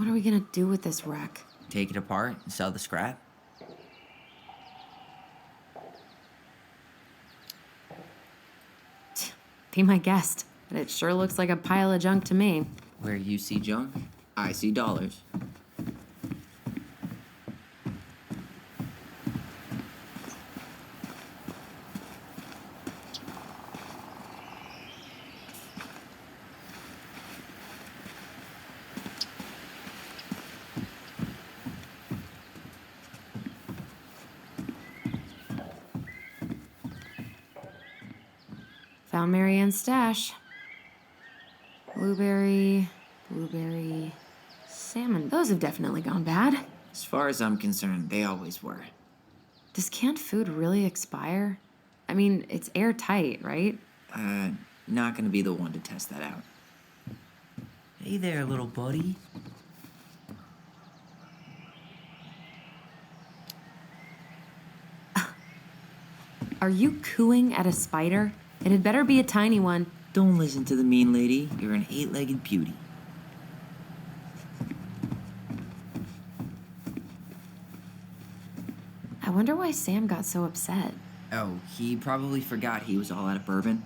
What are we gonna do with this wreck? Take it apart and sell the scrap? Be my guest, but it sure looks like a pile of junk to me. Where you see junk, I see dollars. Found Mary Ann's stash. Blueberry, salmon. Those have definitely gone bad. As far as I'm concerned, they always were. Does canned food really expire? I mean, it's airtight, right? Not gonna be the one to test that out. Hey there, little buddy. Are you cooing at a spider? It had better be a tiny one. Don't listen to the mean lady. You're an 8-legged beauty. I wonder why Sam got so upset. Oh, he probably forgot he was all out of bourbon.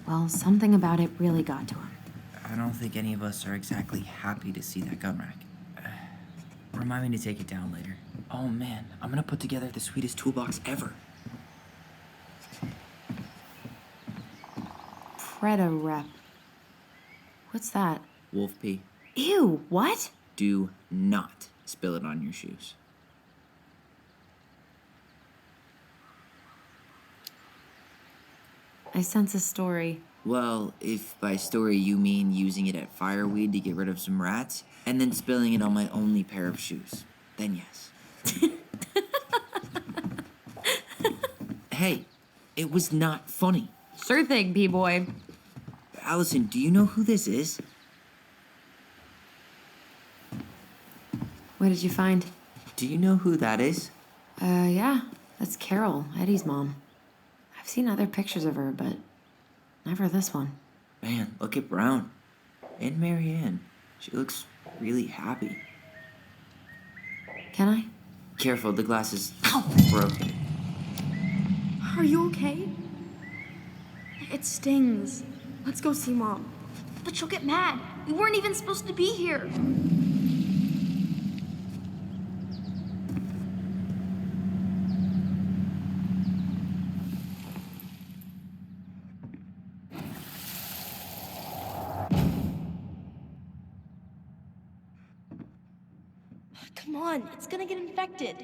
Well, something about it really got to him. I don't think any of us are exactly happy to see that gun rack. Remind me to take it down later. Oh man, I'm gonna put together the sweetest toolbox ever. Preda-rep. What's that? Wolf pee. Ew, what? Do not spill it on your shoes. I sense a story. Well, if by story you mean using it at fireweed to get rid of some rats, and then spilling it on my only pair of shoes, then yes. Hey, it was not funny. Sure thing, B-boy. Alyson, do you know who this is? What did you find? Do you know who that is? Yeah. That's Carol, Eddie's mom. I've seen other pictures of her, but never this one. Man, look at Brown. And Mary Ann. She looks really happy. Can I? Careful, the glass is broken. Are you okay? It stings. Let's go see Mom. But she'll get mad. We weren't even supposed to be here. Come on, it's gonna get infected.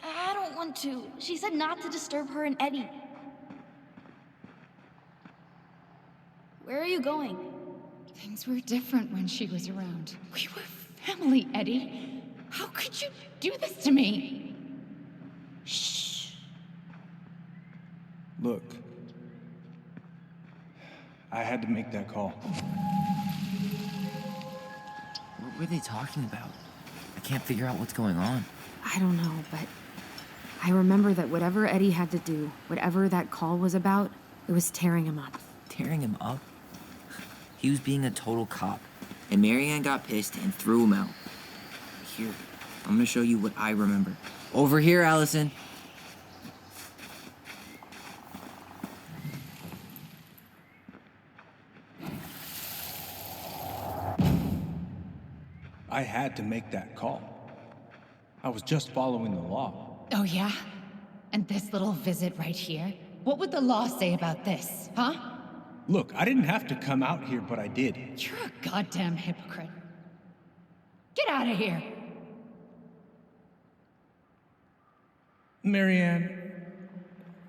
I don't want to. She said not to disturb her and Eddie. Where are you going? Things were different when she was around. We were family, Eddie. How could you do this to me? Shh. Look, I had to make that call. What were they talking about? I can't figure out what's going on. I don't know, but I remember that whatever Eddie had to do, whatever that call was about, it was tearing him up. Tearing him up? He was being a total cop. And Mary Ann got pissed and threw him out. Here, I'm gonna show you what I remember. Over here, Alyson. I had to make that call. I was just following the law. Oh, yeah? And this little visit right here? What would the law say about this, huh? Look, I didn't have to come out here, but I did. You're a goddamn hypocrite. Get out of here! Mary Ann,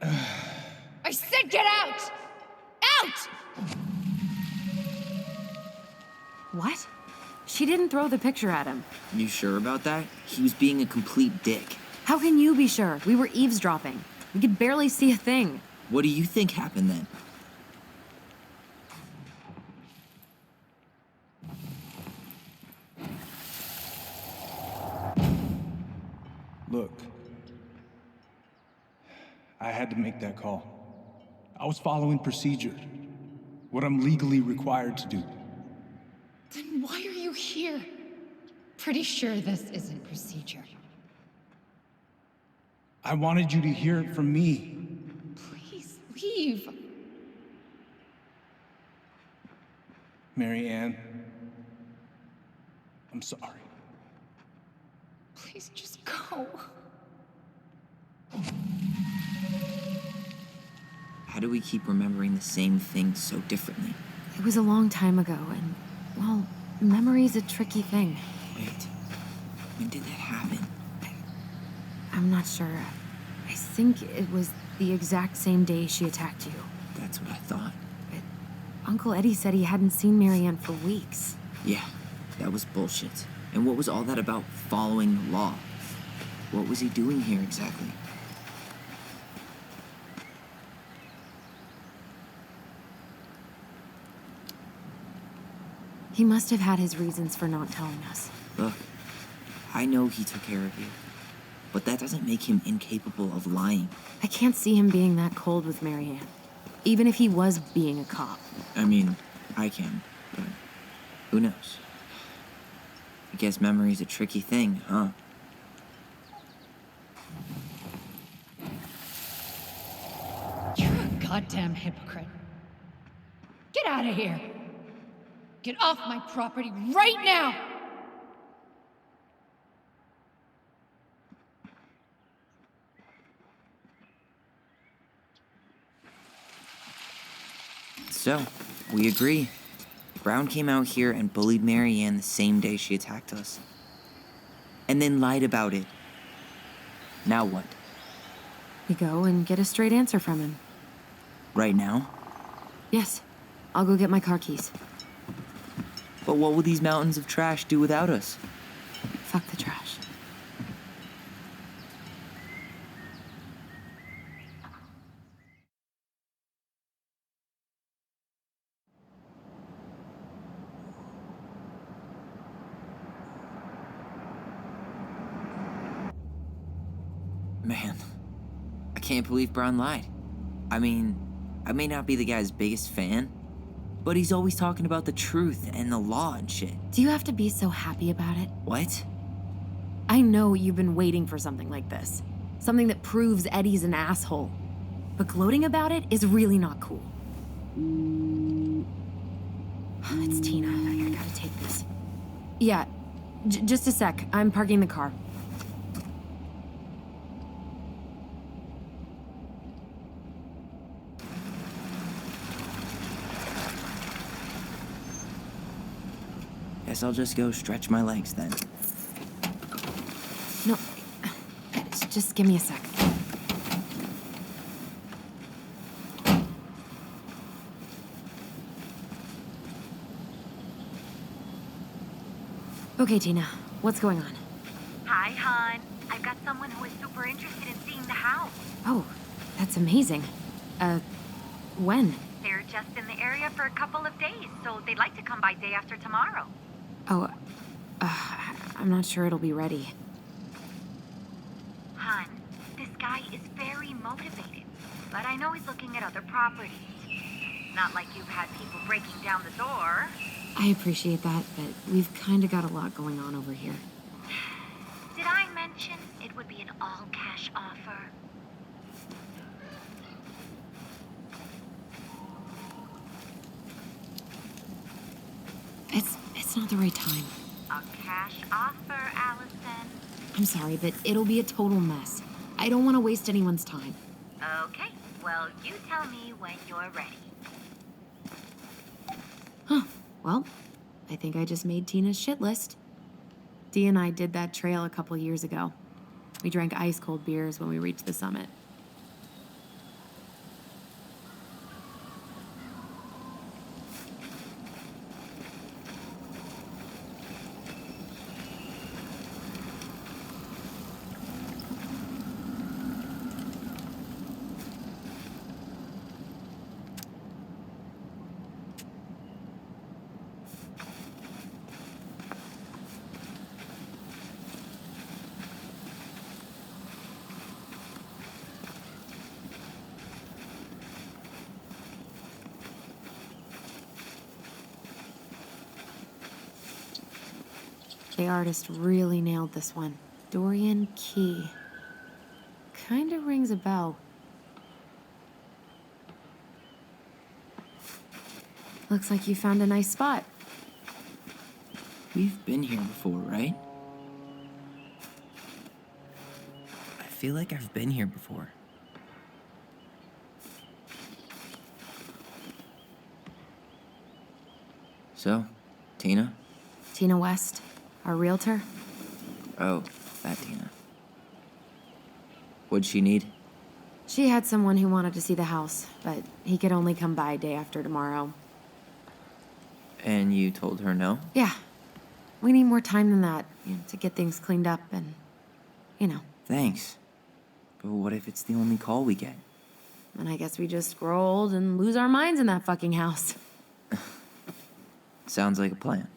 I said get out! Out! What? She didn't throw the picture at him. You sure about that? He was being a complete dick. How can you be sure? We were eavesdropping. We could barely see a thing. What do you think happened then? Look, I had to make that call. I was following procedure, what I'm legally required to do. Then why are you here? Pretty sure this isn't procedure. I wanted you to hear it from me. Please leave. Mary Ann, I'm sorry. Please just go. How do we keep remembering the same things so differently? It was a long time ago, and, well, memory's a tricky thing. Wait, when did that happen? I'm not sure. I think it was the exact same day she attacked you. That's what I thought. But Uncle Eddie said he hadn't seen Marianne for weeks. Yeah, that was bullshit. And what was all that about following the law? What was he doing here exactly? He must have had his reasons for not telling us. Look, I know he took care of you, but that doesn't make him incapable of lying. I can't see him being that cold with Marianne, even if he was being a cop. I mean, I can, but who knows? I guess memory's a tricky thing, huh? You're a goddamn hypocrite. Get out of here. Get off my property right now! So, we agree. Brown came out here and bullied Marianne the same day she attacked us. And then lied about it. Now what? We go and get a straight answer from him. Right now? Yes. I'll go get my car keys. But what will these mountains of trash do without us? Fuck the trash. Man, I can't believe Brown lied. I mean, I may not be the guy's biggest fan, but he's always talking about the truth and the law and shit. Do you have to be so happy about it? What? I know you've been waiting for something like this. Something that proves Eddie's an asshole. But gloating about it is really not cool. It's Tina. I gotta take this. Yeah, just a sec. I'm parking the car. Guess I'll just go stretch my legs then. No, just give me a sec. Okay, Tina, what's going on? Hi, hon. I've got someone who is super interested in seeing the house. Oh, that's amazing. When? They're just in the area for a couple of days, so they'd like to come by day after tomorrow. Oh, I'm not sure it'll be ready. Hon, this guy is very motivated, but I know he's looking at other properties. Not like you've had people breaking down the door. I appreciate that, but we've kind of got a lot going on over here. Did I mention it would be an all-cash offer? It's not the right time. A cash offer, Alyson. I'm sorry, but it'll be a total mess. I don't want to waste anyone's time. Okay, well, you tell me when you're ready. Huh. Well, I think I just made Tina's shit list. Dee and I did that trail a couple years ago. We drank ice-cold beers when we reached the summit. The artist really nailed this one. Dorian Key. Kinda rings a bell. Looks like you found a nice spot. We've been here before, right? I feel like I've been here before. So, Tina? Tina West, our realtor. Oh, that Tina. What'd she need? She had someone who wanted to see the house, but he could only come by day after tomorrow. And you told her no? Yeah. We need more time than that, to get things cleaned up and, Thanks. But what if it's the only call we get? And I guess we just grow old and lose our minds in that fucking house. Sounds like a plan.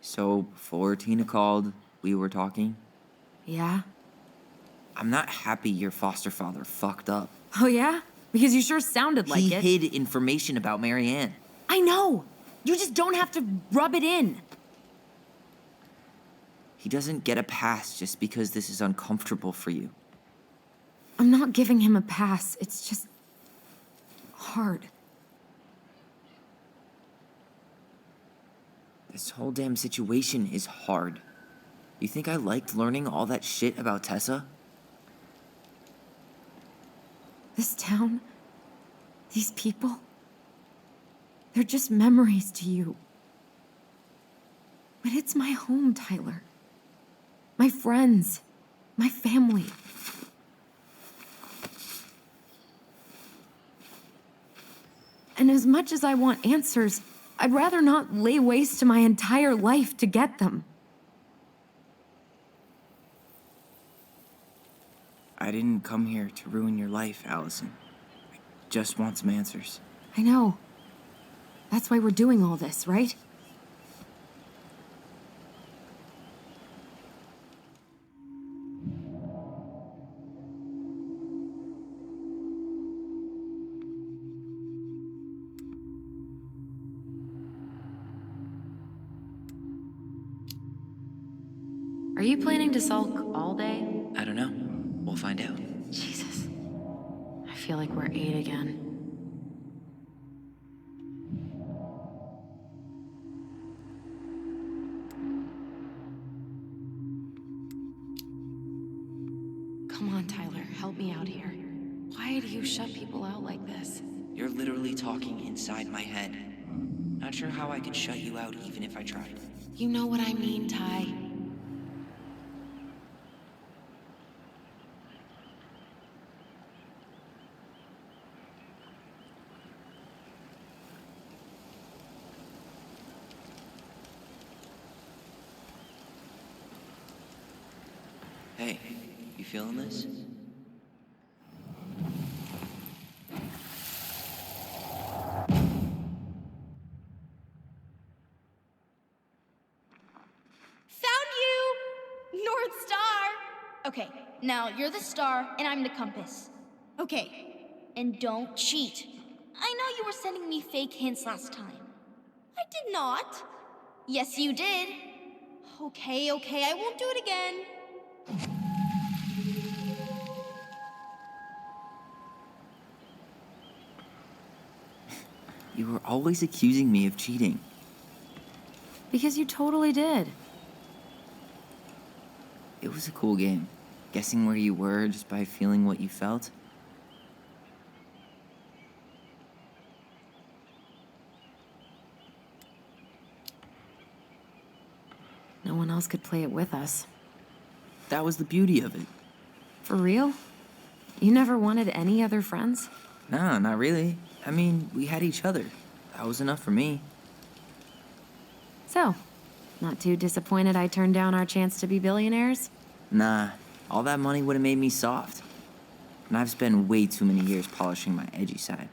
So, before Tina called, we were talking. Yeah? I'm not happy your foster father fucked up. Oh, yeah? Because you sure sounded like He it. hid information about Marianne. I know! You just don't have to rub it in. He doesn't get a pass just because this is uncomfortable for you. I'm not giving him a pass. It's just hard. This whole damn situation is hard. You think I liked learning all that shit about Tessa? This town, these people, they're just memories to you. But it's my home, Tyler. My friends, my family. And as much as I want answers, I'd rather not lay waste to my entire life to get them. I didn't come here to ruin your life, Alyson. I just want some answers. I know. That's why we're doing all this, right? Are you planning to sulk all day? I don't know. We'll find out. Jesus. I feel like we're 8 again. Come on, Tyler, help me out here. Why do you shut people out like this? You're literally talking inside my head. Not sure how I could shut you out even if I tried. You know what I mean, Ty. Hey, you feeling this? Found you! North Star! Okay, now you're the star and I'm the compass. Okay, and don't cheat. I know you were sending me fake hints last time. I did not. Yes, you did. Okay, I won't do it again. You were always accusing me of cheating. Because you totally did. It was a cool game. Guessing where you were just by feeling what you felt. No one else could play it with us. That was the beauty of it. For real? You never wanted any other friends? Nah, not really. I mean, we had each other. That was enough for me. So, not too disappointed I turned down our chance to be billionaires? Nah, all that money would have made me soft. And I've spent way too many years polishing my edgy side.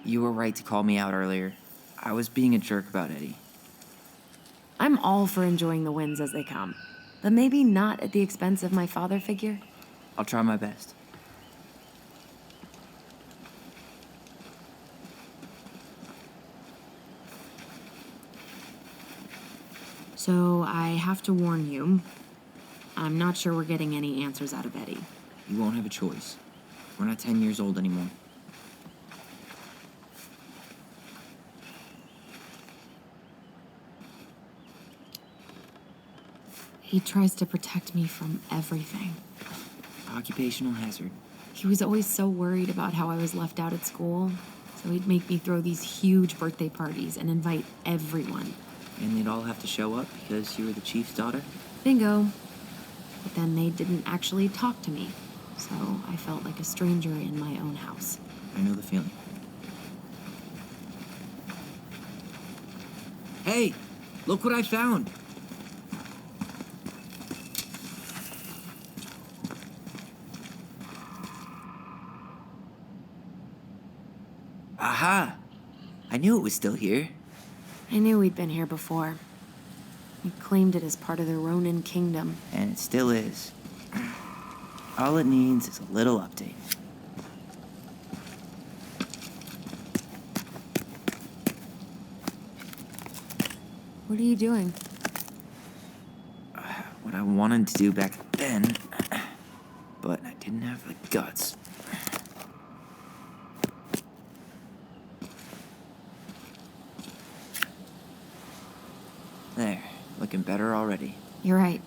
You were right to call me out earlier. I was being a jerk about Eddie. I'm all for enjoying the wins as they come, but maybe not at the expense of my father figure. I'll try my best. So I have to warn you, I'm not sure we're getting any answers out of Eddie. You won't have a choice. We're not 10 years old anymore. He tries to protect me from everything. Occupational hazard. He was always so worried about how I was left out at school, so he'd make me throw these huge birthday parties and invite everyone. And they'd all have to show up because you were the chief's daughter? Bingo. But then they didn't actually talk to me, so I felt like a stranger in my own house. I know the feeling. Hey, look what I found. Aha! I knew it was still here. I knew we'd been here before. We claimed it as part of the Ronan kingdom. And it still is. All it needs is a little update. What are you doing? What I wanted to do back then, but I didn't have the guts. There, looking better already. You're right.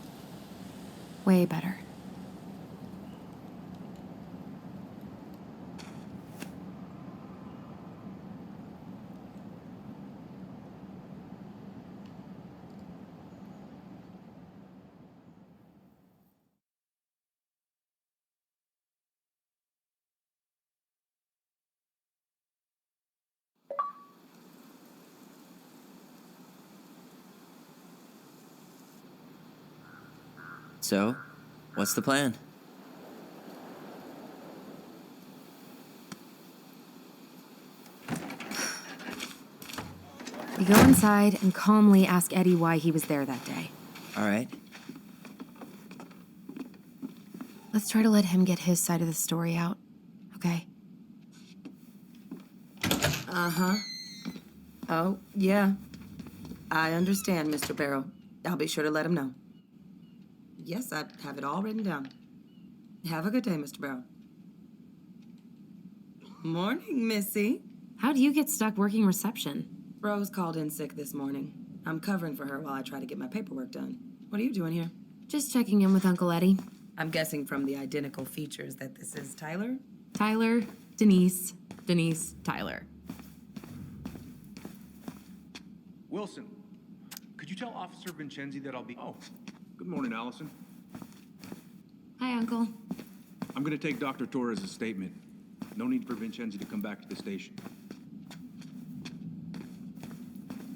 Way better. So, what's the plan? We go inside and calmly ask Eddie why he was there that day. All right. Let's try to let him get his side of the story out, okay? Uh-huh. Oh, yeah. I understand, Mr. Barrow. I'll be sure to let him know. Yes, I have it all written down. Have a good day, Mr. Barrow. Morning, Missy. How do you get stuck working reception? Rose called in sick this morning. I'm covering for her while I try to get my paperwork done. What are you doing here? Just checking in with Uncle Eddie. I'm guessing from the identical features that this is Tyler? Tyler, Denise, Denise, Tyler. Wilson, could you tell Officer Vincenzi that I'll be... Oh, good morning, Alyson. Hi, Uncle. I'm gonna take Dr. Torres' statement. No need for Vincenzi to come back to the station.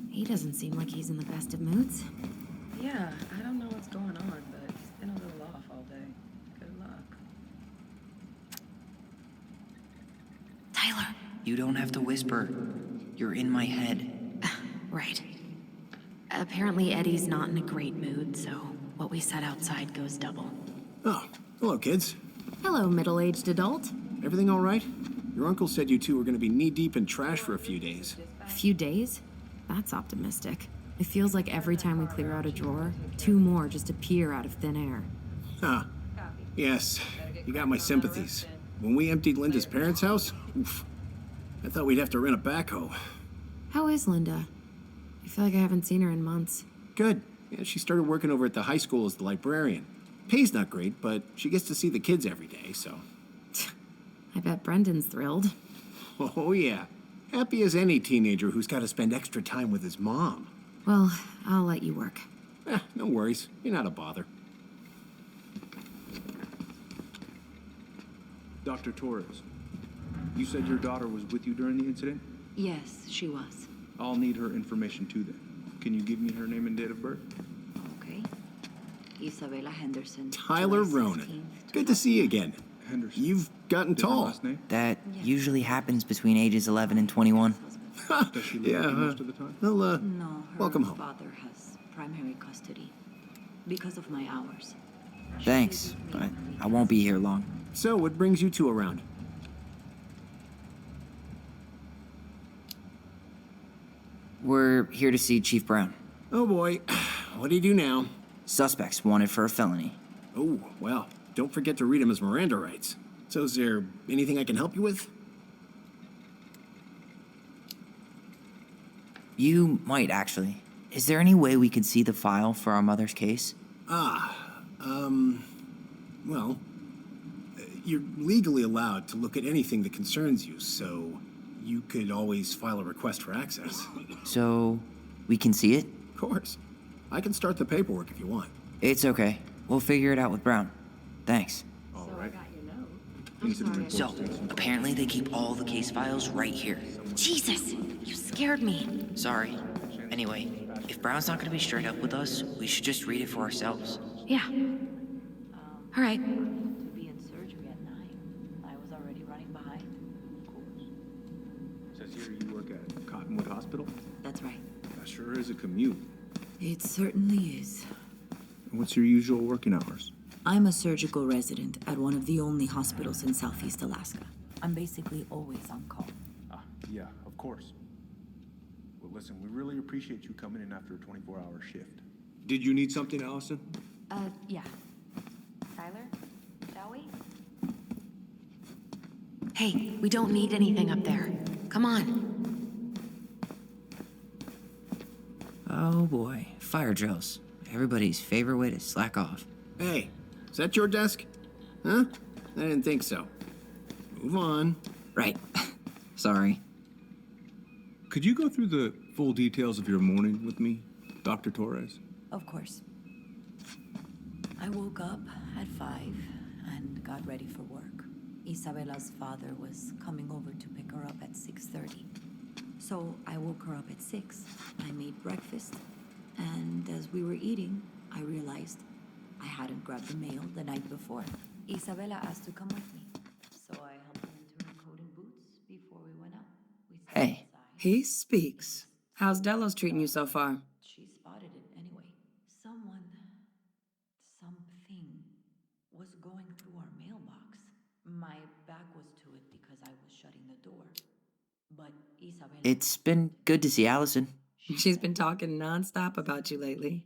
He doesn't seem like he's in the best of moods. Yeah, I don't know what's going on, but he's been a little off all day. Good luck. Tyler. You don't have to whisper. You're in my head. Right. Apparently Eddie's not in a great mood, so what we said outside goes double. Oh, hello, kids. Hello, middle-aged adult. Everything all right? Your uncle said you two were going to be knee-deep in trash for a few days. A few days? That's optimistic. It feels like every time we clear out a drawer, 2 more just appear out of thin air. Huh. Yes, you got my sympathies. When we emptied Linda's parents' house, oof, I thought we'd have to rent a backhoe. How is Linda? I feel like I haven't seen her in months. Good. Yeah, she started working over at the high school as the librarian. Pay's not great, but she gets to see the kids every day, so... I bet Brendan's thrilled. Oh, yeah. Happy as any teenager who's got to spend extra time with his mom. Well, I'll let you work. No worries. You're not a bother. Dr. Torres, you said your daughter was with you during the incident? Yes, she was. I'll need her information too then. Can you give me her name and date of birth? Okay. Isabella Henderson. Tyler July Ronan. 16th, Good to see you again. Henderson. You've gotten Is her tall. last name? That usually happens between ages 11 and 21. Does she live with you most of the time? Well, No, her welcome home. father has primary custody because of my hours. She Thanks, lives with me but on I won't be here long. So, what brings you two around? We're here to see Chief Brown. Oh boy. what do you do now? Suspects wanted for a felony. Oh, well, don't forget to read him his Miranda rights. So is there anything I can help you with? You might, actually. Is there any way we could see the file for our mother's case? Well, you're legally allowed to look at anything that concerns you, so you could always file a request for access. So, we can see it? Of course. I can start the paperwork if you want. It's okay. We'll figure it out with Brown. Thanks. All right. So, apparently they keep all the case files right here. Jesus, you scared me. Sorry. Anyway, if Brown's not gonna be straight up with us, we should just read it for ourselves. Yeah. All right. To be in surgery at 9. I was already running behind. Says here you work at Cottonwood Hospital? That's right. That sure is a commute. It certainly is. What's your usual working hours? I'm a surgical resident at one of the only hospitals in Southeast Alaska. I'm basically always on call. Yeah, of course. Well, listen, we really appreciate you coming in after a 24-hour shift. Did you need something, Alyson? Yeah. Tyler, shall we? Hey, we don't need anything up there. Come on. Oh boy, fire drills. Everybody's favorite way to slack off. Hey, is that your desk? Huh? I didn't think so. Move on. Right. Sorry. Could you go through the full details of your morning with me, Dr. Torres? Of course. I woke up at 5 and got ready for work. Isabella's father was coming over to pick her up at 6:30. So I woke her up at 6. I made breakfast, and as we were eating, I realized I hadn't grabbed the mail the night before. Isabella asked to come with me, so I helped her into her coat and boots before we went out. We sat Hey. outside. He speaks. How's Delos treating you so far? She spotted it anyway. Something was going through our mailbox. My back was to it because I was shutting the door. But Isabella... It's been good to see Alyson. She's been talking nonstop about you lately.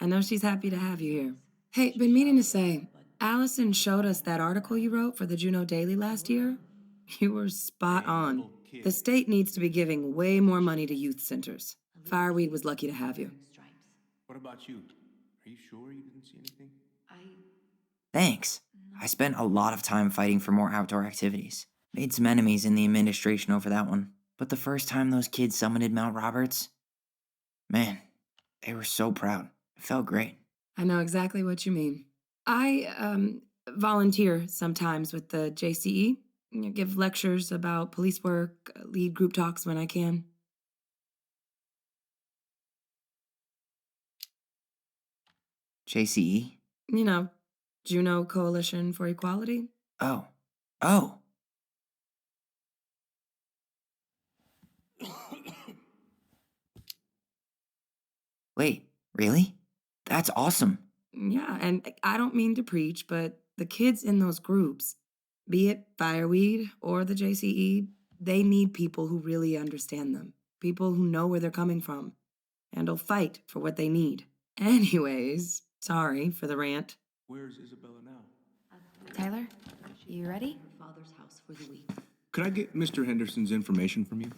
I know she's happy to have you here. Hey, been meaning to say, Alyson showed us that article you wrote for the Juneau Daily last year. You were spot on. The state needs to be giving way more money to youth centers. Fireweed was lucky to have you. What about you? Are you sure you didn't see anything? Thanks. I spent a lot of time fighting for more outdoor activities. Made some enemies in the administration over that one. But the first time those kids summited Mount Roberts, man, they were so proud. It felt great. I know exactly what you mean. I volunteer sometimes with the JCE. Give lectures about police work, lead group talks when I can. JCE? You know, Juneau Coalition for Equality. Oh. Wait, really? That's awesome. Yeah, and I don't mean to preach, but the kids in those groups, be it Fireweed or the JCE, they need people who really understand them. People who know where they're coming from and will fight for what they need. Anyways, sorry for the rant. Where's Isabella now? Tyler, you ready? Her father's house for the week. Could I get Mr. Henderson's information from you?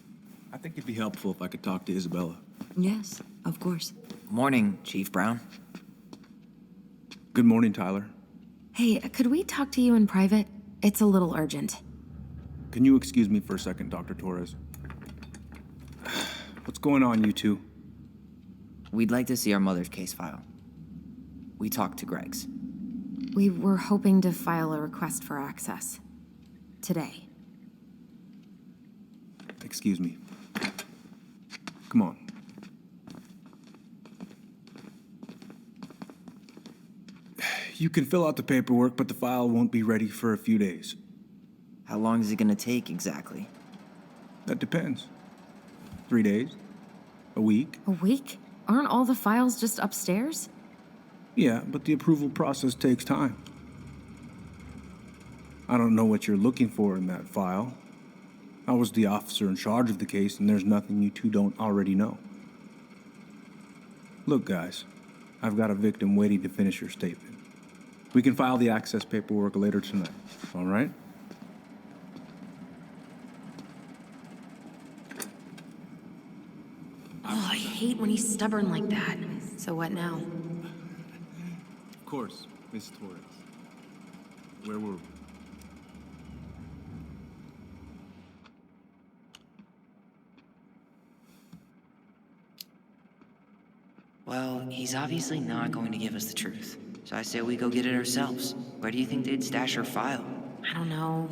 I think it'd be helpful if I could talk to Isabella. Yes, of course. Morning, Chief Brown. Good morning, Tyler. Hey, could we talk to you in private? It's a little urgent. Can you excuse me for a second, Dr. Torres? What's going on, you two? We'd like to see our mother's case file. We talked to Greg's. We were hoping to file a request for access. Today. Excuse me. Come on. You can fill out the paperwork, but the file won't be ready for a few days. How long is it gonna take exactly? That depends. 3 days? A week? A week? Aren't all the files just upstairs? Yeah, but the approval process takes time. I don't know what you're looking for in that file. I was the officer in charge of the case, and there's nothing you two don't already know. Look, guys, I've got a victim waiting to finish your statement. We can file the access paperwork later tonight, all right? Oh, I hate when he's stubborn like that. So what now? Of course, Miss Torres. Where were we? Well, he's obviously not going to give us the truth. So I say we go get it ourselves. Where do you think they'd stash our file? I don't know.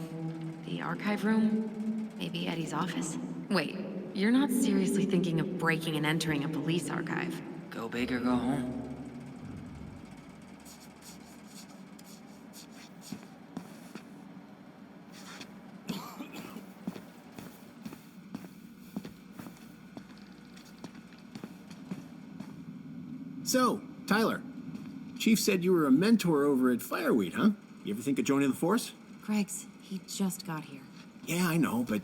The archive room? Maybe Eddie's office? Wait, you're not seriously thinking of breaking and entering a police archive? Go big or go home. So, Tyler, Chief said you were a mentor over at Fireweed, huh? You ever think of joining the force? Greg's, he just got here. Yeah, I know, but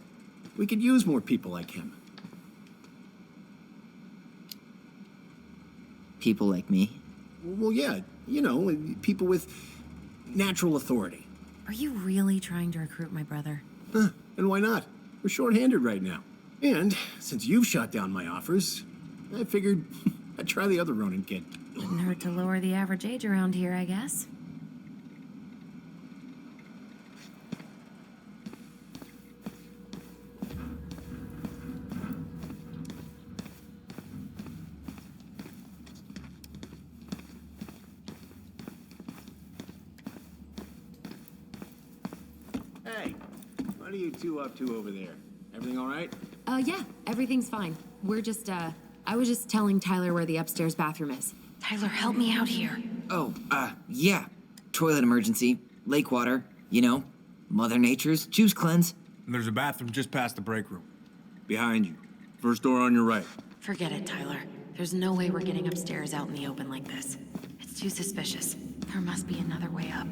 we could use more people like him. People like me. Well, yeah, you know, people with natural authority. Are you really trying to recruit my brother? Huh, and why not? We're short-handed right now. And since you've shot down my offers, I figured I'd try the other Ronan kid. Wouldn't hurt to lower the average age around here, I guess. Hey, what are you two up to over there? Everything all right? Yeah, everything's fine. We're just, I was just telling Tyler where the upstairs bathroom is. Tyler, help me out here. Oh, yeah. Toilet emergency, lake water, you know, Mother Nature's juice cleanse. And there's a bathroom just past the break room. Behind you. First door on your right. Forget it, Tyler. There's no way we're getting upstairs out in the open like this. It's too suspicious. There must be another way up.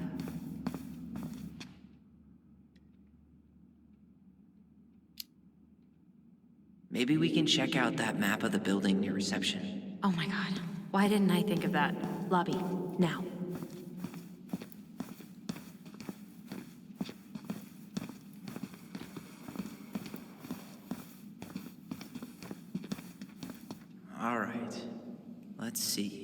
Maybe we can check out that map of the building near reception. Oh my god. Why didn't I think of that? Lobby, now. All right. Let's see.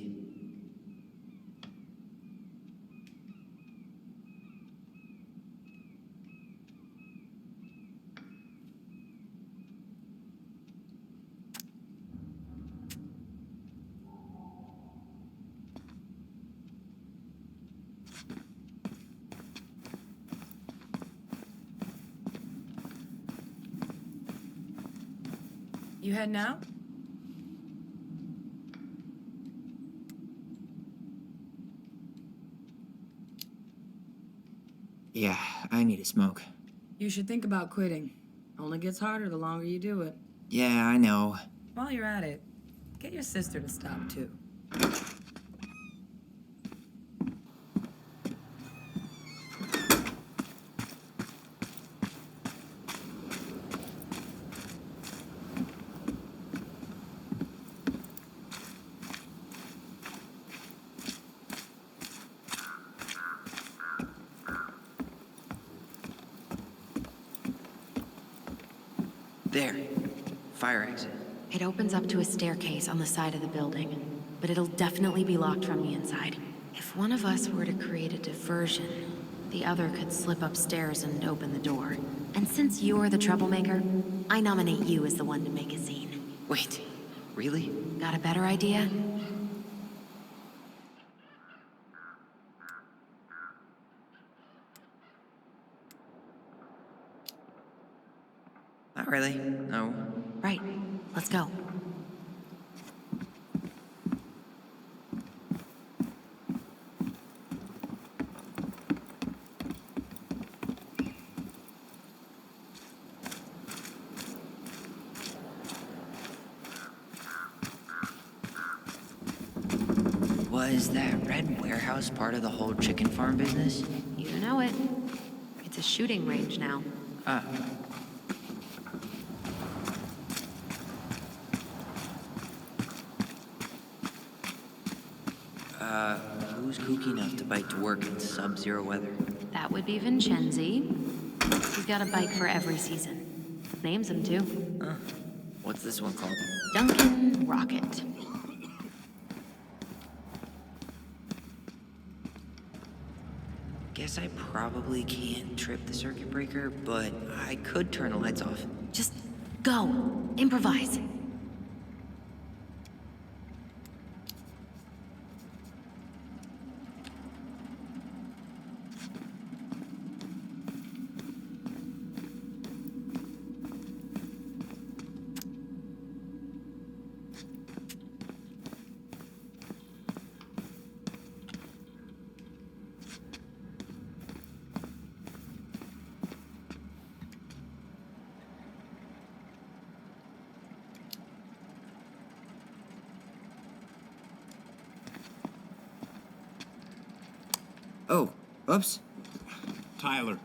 You heading out? Yeah, I need a smoke. You should think about quitting. Only gets harder the longer you do it. Yeah, I know. While you're at it, get your sister to stop too. There. Fire exit. It opens up to a staircase on the side of the building, but it'll definitely be locked from the inside. If one of us were to create a diversion, the other could slip upstairs and open the door. And since you're the troublemaker, I nominate you as the one to make a scene. Wait, really? Got a better idea? Not really, no. Right. Let's go. Was that red warehouse part of the whole chicken farm business? You know it. It's a shooting range now. kooky enough to bike to work in sub-zero weather? That would be Vincenzi. He's got a bike for every season. Names him too. What's this one called? Duncan Rocket. Guess I probably can't trip the circuit breaker, but I could turn the lights off. Just go. Improvise. Oh, oops. Tyler.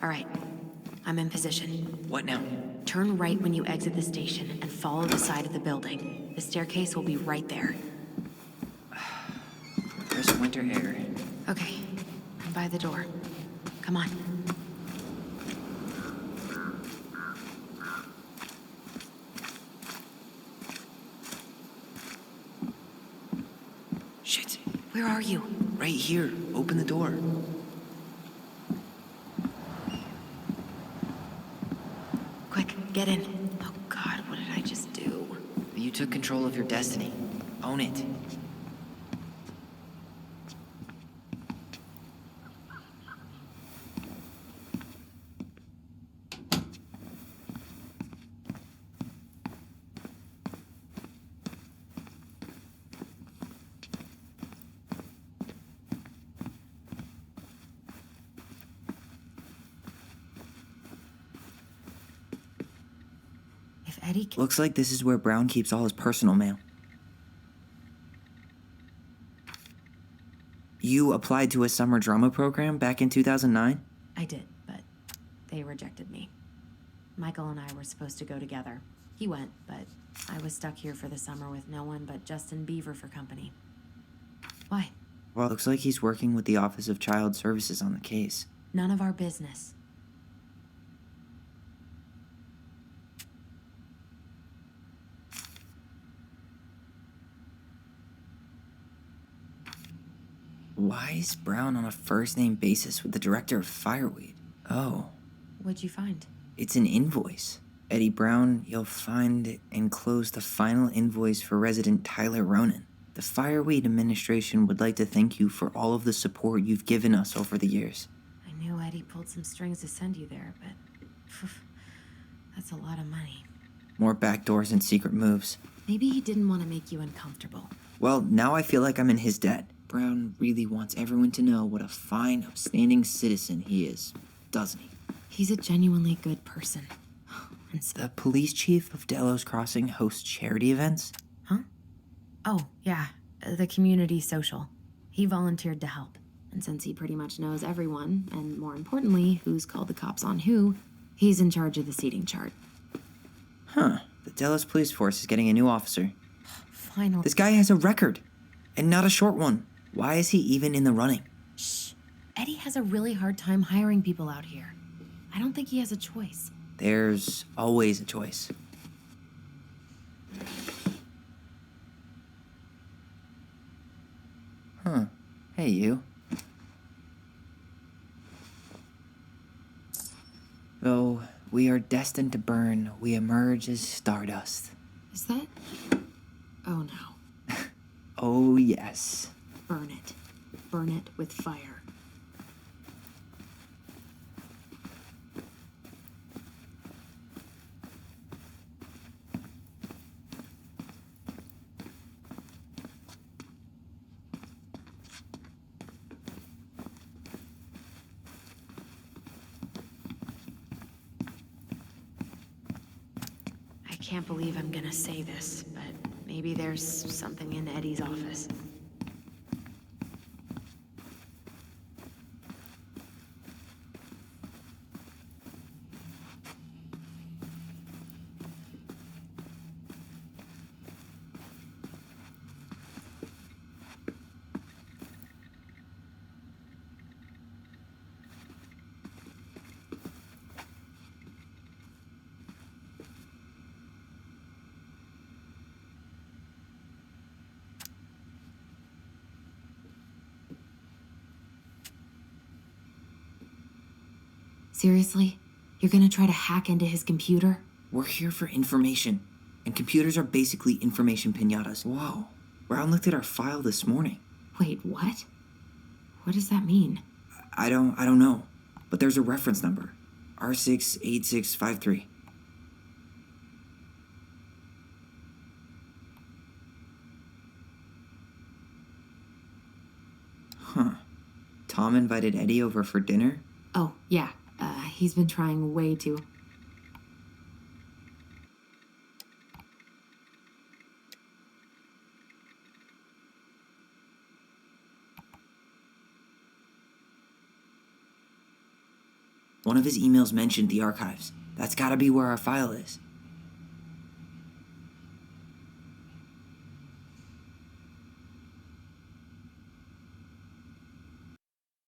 All right. I'm in position. What now? Turn right when you exit the station and follow the side of the building. The staircase will be right there. Crisp winter air. Okay. I'm by the door. Come on. Shit. Where are you? Right here. Open the door. Quick, get in. Oh God, what did I just do? You took control of your destiny. Own it. If Eddie can... Looks like this is where Brown keeps all his personal mail. You applied to a summer drama program back in 2009? I did, but they rejected me. Michael and I were supposed to go together. He went, but I was stuck here for the summer with no one but Justin Beaver for company. Why? Well, looks like he's working with the Office of Child Services on the case. None of our business. Why is Brown on a first-name basis with the director of Fireweed? Oh, What'd you find? it's an invoice. Eddie Brown, you'll find enclosed the final invoice for resident Tyler Ronan. The Fireweed administration would like to thank you for all of the support you've given us over the years. I knew Eddie pulled some strings to send you there, but... that's a lot of money. More backdoors and secret moves. Maybe he didn't want to make you uncomfortable. Well, now I feel like I'm in his debt. Brown really wants everyone to know what a fine, upstanding citizen he is, doesn't he? He's a genuinely good person. And The police chief of Delos Crossing hosts charity events? Huh? Oh, yeah. The community social. He volunteered to help. And since he pretty much knows everyone, and more importantly, who's called the cops on who, he's in charge of the seating chart. Huh. The Delos police force is getting a new officer. Finally. This guy has a record, and not a short one. Why is he even in the running? Shh. Eddie has a really hard time hiring people out here. I don't think he has a choice. There's always a choice. Huh. Hey, you. Though we are destined to burn, we emerge as stardust. Is that? Oh no. Oh, yes. Burn it. Burn it with fire. I can't believe I'm gonna say this, but maybe there's something in Eddie's office. Seriously? You're gonna try to hack into his computer? We're here for information, and computers are basically information piñatas. Whoa. Brown looked at our file this morning. Wait, what? What does that mean? I don't know, but there's a reference number. R68653. Huh. Tom invited Eddie over for dinner? Oh, yeah. He's been trying way too. One of his emails mentioned the archives. That's gotta be where our file is.